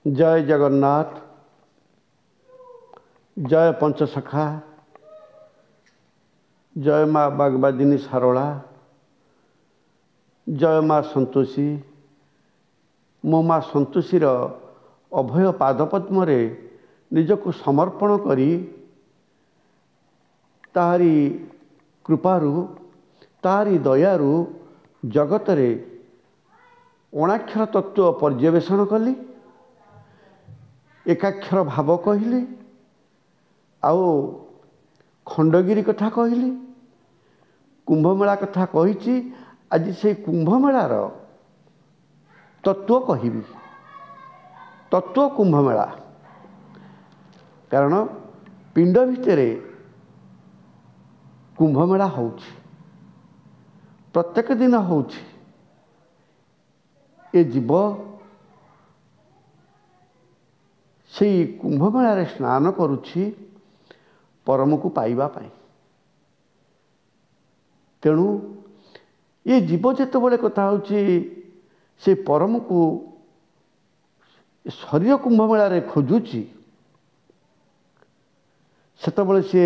जय जगन्नाथ, जय पंचसखा, जय माँ बागबादिनी सारोला, जय माँ संतोषी। मो माँ संतोषीर अभय पादपद्म निजक समर्पण करी तारी कृपारु तारी दयारु जगत रे अणाक्षर तत्व पर्यवेक्षण कली, एकाक्षर भाव कहली, आओ खंडगिरी कथा कहली, कुंभमेला कथा कही। आज से कुंभमेलार तत्व कहबी, तत्व कुंभमेला। कारण पिंड भितर कुंभमेला हो प्रत्येक दिन हो जीव से कुंभमेला स्नान करुछि परम को पाइबा पाई। तेणु ये जीव जिते कथा होछि से परम को शरीर कुंभमेला रे खोजुछि, सेतबेले से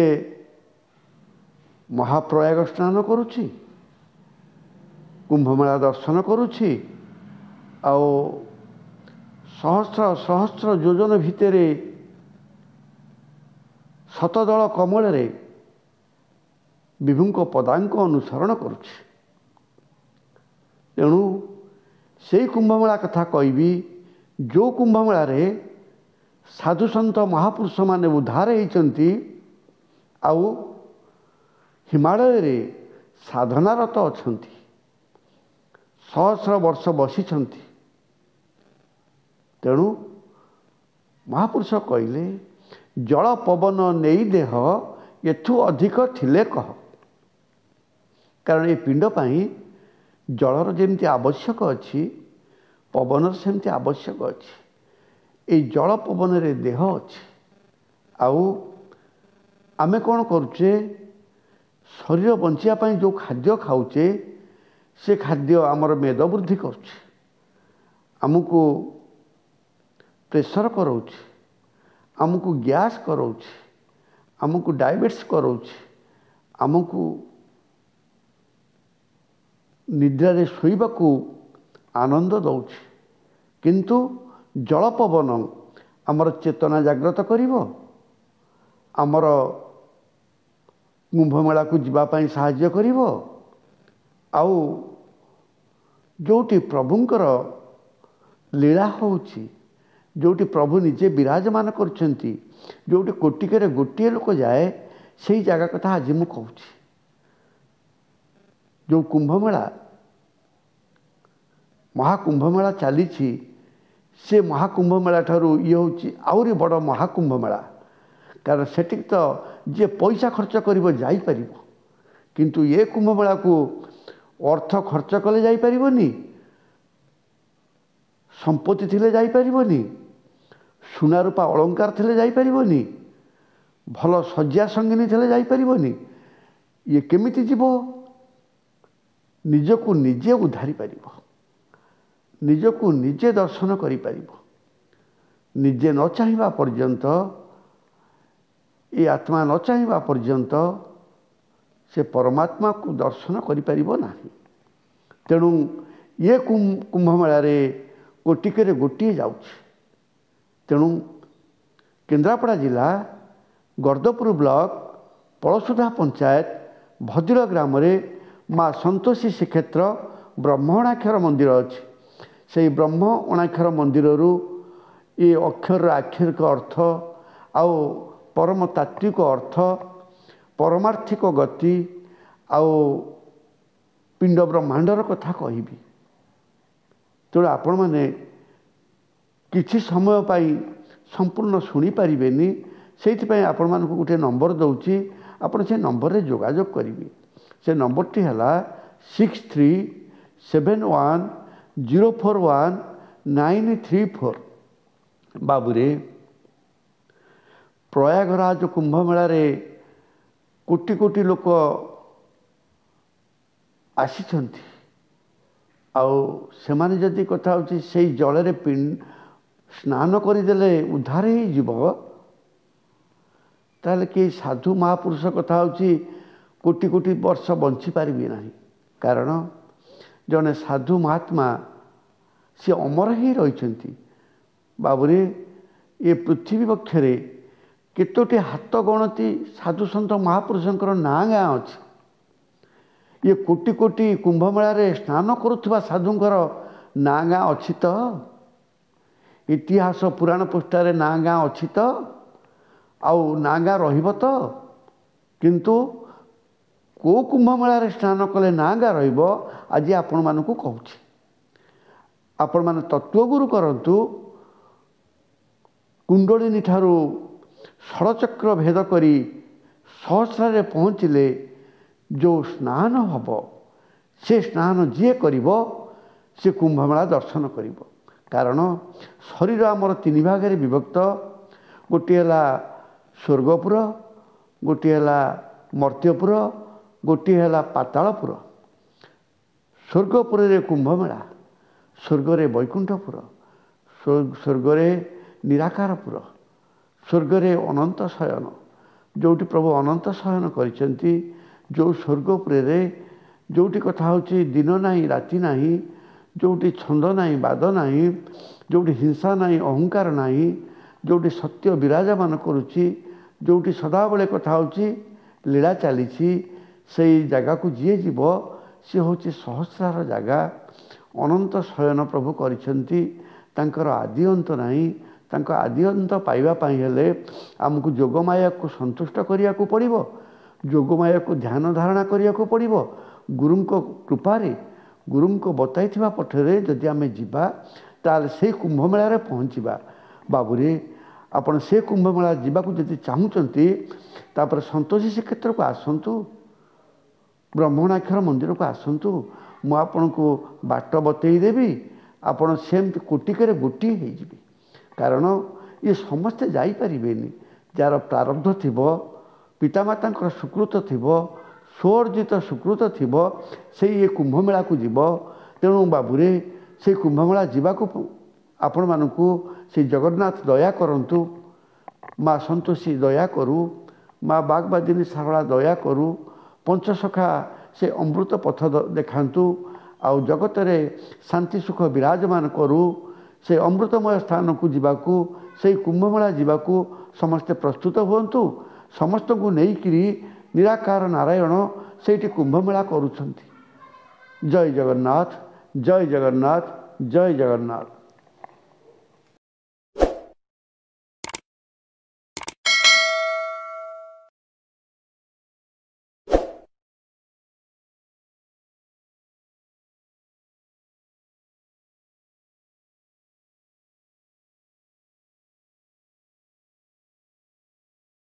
महाप्रयाग स्नान करुछि, कुंभमेला दर्शन करुछि, आओ सहस्र सहस्र योजन भितर शतदल कमल रे विभुंक पदांक अनुसरण करुछि। तेणु से कुंभमेला कथा कहबी जो कुंभमेला रे साधु सन्त महापुरुष माने उद्धार होइचंती, आउ हिमालय रे साधनारत अछंती, सहस्र वर्ष बसिछंती। तेणु महापुरुष कहले जल पवन नेई देह एथु अधिक थिले कह। कारण ये पिंड पाई जलर जेमती आवश्यक अच्छी, पवन सेमती आवश्यक अच्छी। ये जल पवन रे देह अच्छी। आउ आमे कौन करुचे, शरीर बंचिया जो खाद्य खाऊचे से खाद्य आमर मेद वृद्धि करुचे, आमको प्रेशर कराऊँ, आमको गैस कराऊँ, आमको डायबिटीज कराऊँ, आमको निद्रा रे शोइबाकू आनंद दौछि। किंतु जल पवन आमर चेतना जाग्रत करिवो, आमर कुंभमेला को जीवापाई साहाय्य करिवो। आउ जोटी प्रभुंकर लीला होउछि, जोटी प्रभु निजे विराजमान करछंती, जोटी कोटिके गोटे लोक जाए से जगह कथा आज मु कहूँ। जो कुंभमेला महाकुंभमेला चली से महाकुंभमेला ठारू ये हूँ आउरी बड़ महाकुंभमेला। कारण सेठी तो जे पैसा खर्च करिवो जाई परिवो, किंतु ये कुंभमेला को अर्थ खर्च कले जाई परिवोनी, संपत्ति थिले जाई परिवोनी, सुना रूपा अलंकार थिले जाई परिवोनी, भल सज्जा संगिनी थिले जाई परिवोनी। ये केमिति जीव निजको निजे उद्धारी पारिबो, निजको निजे दर्शन करि पारिबो। निजे न चाहिबा पर्यंत, ये आत्मा न चाहिबा पर्यंत से परमात्मा को दर्शन करि पारिबो नाही। तेणु ये कुंभमेला रे कोटिके गोटे जाउछि। तेणु केन्द्रापड़ा जिला गर्दपुर ब्लॉक पलसुधा पंचायत भद्र ग्राम रे माँ संतोषी श्रीक्षेत्र ब्रह्म अणाक्षर मंदिर अच्छी। से ब्रह्म अणाक्षर मंदिर ये अक्षर आक्षरिक अर्थ आउ परम तात्विक अर्थ, परमार्थिक गति आउ पिंड ब्रह्मांडर कथा कहबी। तेणु आपण मैंने किछि समय पाई संपूर्ण शुणी पारिबेनी, सेइथिपाई आपण मानकु गोटे नंबर दउची, आपण से नंबर रे जोगाजोग करिवे। से नंबरटी है 6371041934। बाबूरे प्रयागराज कुंभमेला रे कोटि कोटि लोक आसिछंती, आउ सेमाने जदि कथा होची से जल रे ସ୍ନାନ କରିଦେଲେ ଉଦ୍ଧାର ହେଇଯିବ, ତାହେଲେ କେହି ସାଧୁ ମହାପୁରୁଷ କଥା ହେଉଛି କୋଟି କୋଟି ବର୍ଷ ବଞ୍ଚିପାରିବେ ନାହିଁ। କାରଣ ଜଣେ ସାଧୁ ମହାତ୍ମା ସେ ଅମର ହେଇ ରହିଛନ୍ତି। ବାବୁରେ ଏ ପୃଥିବୀ ବକ୍ଷରେ କେତୋଟି ହାତ ଗଣତି ସାଧୁସନ୍ଥ ମହାପୁରୁଷଙ୍କର ନାଁ ଗାଁ ଅଛି। ଇଏ କୋଟି କୋଟି କୁମ୍ଭମେଳାରେ ସ୍ନାନ କରୁଥିବା ସାଧୁଙ୍କର ନାଁ ଗାଁ ଅଛି ତ? ଇତିହାସ ପୁରାଣ ପୃଷ୍ଠାରେ ନାଁ ଗାଁ ଅଛି ତ? ଆଉ ନାଁ ଗାଁ ରହିବ ତ? କିନ୍ତୁ କେଉଁ କୁମ୍ଭମେଳାରେ ସ୍ନାନ କଲେ ନାଁ ଗାଁ ରହିବ ଆଜି ଆପଣମାନଙ୍କୁ କହୁଛି। ଆପଣମାନେ ତତ୍ତ୍ୱଗୁରୁ କରନ୍ତୁ। କୁଣ୍ଡଳିନୀ ଠାରୁ ଷଡ଼ଚକ୍ର ଭେଦ କରି ସହସ୍ରରେ ପହଞ୍ଚିଲେ ଯେଉଁ ସ୍ନାନ ହେବ, ସେ ସ୍ନାନ ଯିଏ କରିବ ସେ କୁମ୍ଭମେଳା ଦର୍ଶନ କରିବ। କାରଣ ଶରୀର ଆମର ତିନି ଭାଗରେ ବିଭକ୍ତ। ଗୋଟିଏ ହେଲା ସ୍ୱର୍ଗପୁର, ଗୋଟିଏ ହେଲା ମର୍ତ୍ତ୍ୟପୁର, ଗୋଟିଏ ହେଲା ପାତାଳପୁର। ସ୍ୱର୍ଗପୁରରେ କୁମ୍ଭମେଳା, ସ୍ୱର୍ଗରେ ବୈକୁଣ୍ଠପୁର, ସ୍ୱର୍ଗରେ ନିରାକାରପୁର, ସ୍ୱର୍ଗରେ ଅନନ୍ତ ଶୟନ, ଯେଉଁଠି ପ୍ରଭୁ ଅନନ୍ତ ଶୟନ କରିଛନ୍ତି। ଯେଉଁ ସ୍ୱର୍ଗପୁରରେ ଯେଉଁଠି କଥା ହେଉଛି ଦିନ ନାହିଁ ରାତି ନାହିଁ, ଯେଉଁଠି ଛନ୍ଦ ନାହିଁ ବାଦ ନାହିଁ, ଯେଉଁଠି ହିଂସା ନାହିଁ ଅହଙ୍କାର ନାହିଁ, ଯେଉଁଠି ସତ୍ୟ ବିରାଜମାନ କରୁଛି, ଯେଉଁଠି ସଦାବେଳେ କଥା ହେଉଛି ଲୀଳା ଚାଲିଛି, ସେଇ ଜାଗାକୁ ଯିଏ ଯିବ ସେ ହେଉଛି ସହସ୍ରାର ଜାଗା। ଅନନ୍ତ ଶୟନ ପ୍ରଭୁ କରିଛନ୍ତି। ତାଙ୍କର ଆଦି ଅନ୍ତ ନାହିଁ। ତାଙ୍କ ଆଦି ଅନ୍ତ ପାଇବା ପାଇଁ ହେଲେ ଆମକୁ ଯୋଗମାୟାକୁ ସନ୍ତୁଷ୍ଟ କରିବାକୁ ପଡ଼ିବ। ଯୋଗମାୟାକୁ ଧ୍ୟାନ ଧାରଣା କରିବାକୁ ପଡ଼ିବ। ଗୁରୁଙ୍କ କୃପାରେ, ଗୁରୁଙ୍କ ବତାଇଥିବା ପଥରେ ଯଦି ଆମେ ଯିବା ତାହେଲେ ସେଇ କୁମ୍ଭମେଳାରେ ପହଞ୍ଚିବା। ବାବୁରେ ଆପଣ ସେ କୁମ୍ଭମେଳା ଯିବାକୁ ଯଦି ଚାହୁଁଛନ୍ତି ତାପରେ ସନ୍ତୋଷୀ ଶ୍ରୀକ୍ଷେତ୍ରକୁ ଆସନ୍ତୁ, ବ୍ରହ୍ମଣାକ୍ଷର ମନ୍ଦିରକୁ ଆସନ୍ତୁ। ମୁଁ ଆପଣଙ୍କୁ ବାଟ ବତେଇ ଦେବି। ଆପଣ ସେମିତି କୋଟିକରେ ଗୋଟିଏ ହେଇଯିବେ। କାରଣ ଇଏ ସମସ୍ତେ ଯାଇପାରିବେନି। ଯାହାର ପ୍ରାରବ୍ଧ ଥିବ, ପିତାମାତାଙ୍କର ସୁକୃତ ଥିବ, ସ୍ୱଅର୍ଜିତ ସୁକୃତ ଥିବ, ସେଇ ଏ କୁମ୍ଭମେଳାକୁ ଯିବ। ତେଣୁ ବାବୁରେ ସେଇ କୁମ୍ଭମେଳା ଯିବାକୁ ଆପଣମାନଙ୍କୁ ସେଇ ଜଗନ୍ନାଥ ଦୟା କରନ୍ତୁ। ମା ସନ୍ତୋଷୀ ଦୟା କରୁ, ମା ବାଗବାଦିନୀ ଶାରଳା ଦୟା କରୁ, ପଞ୍ଚସଖା ସେ ଅମୃତ ପଥ ଦେଖାନ୍ତୁ। ଆଉ ଜଗତରେ ଶାନ୍ତି ସୁଖ ବିରାଜମାନ କରୁ। ସେ ଅମୃତମୟ ସ୍ଥାନକୁ ଯିବାକୁ, ସେଇ କୁମ୍ଭମେଳା ଯିବାକୁ ସମସ୍ତେ ପ୍ରସ୍ତୁତ ହୁଅନ୍ତୁ। ସମସ୍ତଙ୍କୁ ନେଇକରି ନିରାକାର ନାରାୟଣ ସେଇଠି କୁମ୍ଭମେଳା କରୁଛନ୍ତି। ଜୟ ଜଗନ୍ନାଥ, ଜୟ ଜଗନ୍ନାଥ, ଜୟ ଜଗନ୍ନାଥ।